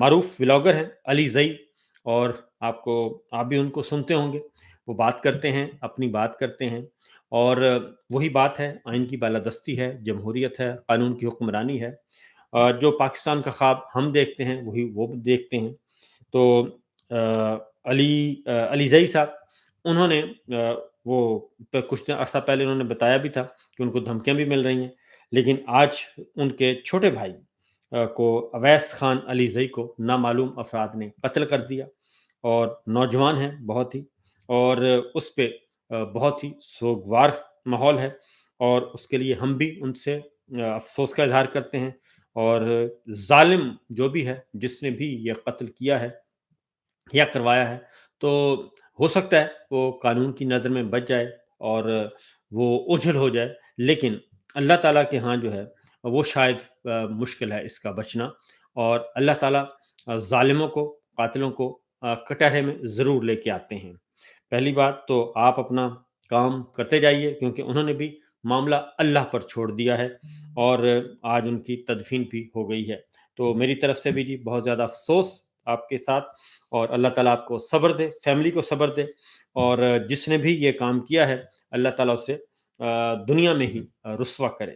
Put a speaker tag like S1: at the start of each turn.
S1: معروف ولاگر ہیں علی زئی، اور آپ بھی ان کو سنتے ہوں گے. وہ بات کرتے ہیں، اپنی بات کرتے ہیں، اور وہی بات ہے، آئین کی بالادستی ہے، جمہوریت ہے، قانون کی حکمرانی ہے. جو پاکستان کا خواب ہم دیکھتے ہیں وہی وہ بھی دیکھتے ہیں. تو علی زئی صاحب، انہوں نے وہ کچھ عرصہ پہلے انہوں نے بتایا بھی تھا کہ ان کو دھمکیاں بھی مل رہی ہیں، لیکن آج ان کے چھوٹے بھائی کو، اویس خان علی زئی کو، نامعلوم افراد نے قتل کر دیا. اور نوجوان ہیں بہت ہی، اور اس پہ بہت ہی سوگوار ماحول ہے، اور اس کے لیے ہم بھی ان سے افسوس کا اظہار کرتے ہیں. اور ظالم جو بھی ہے، جس نے بھی یہ قتل کیا ہے یا کروایا ہے، تو ہو سکتا ہے وہ قانون کی نظر میں بچ جائے اور وہ اجھل ہو جائے، لیکن اللہ تعالیٰ کے ہاں جو ہے وہ شاید مشکل ہے اس کا بچنا. اور اللہ تعالیٰ ظالموں کو، قاتلوں کو کٹہرے میں ضرور لے کے آتے ہیں. پہلی بات تو آپ اپنا کام کرتے جائیے، کیونکہ انہوں نے بھی معاملہ اللہ پر چھوڑ دیا ہے، اور آج ان کی تدفین بھی ہو گئی ہے. تو میری طرف سے بھی جی بہت زیادہ افسوس آپ کے ساتھ، اور اللہ تعالیٰ آپ کو صبر دے، فیملی کو صبر دے، اور جس نے بھی یہ کام کیا ہے اللہ تعالیٰ اسے دنیا میں ہی رسوا کرے.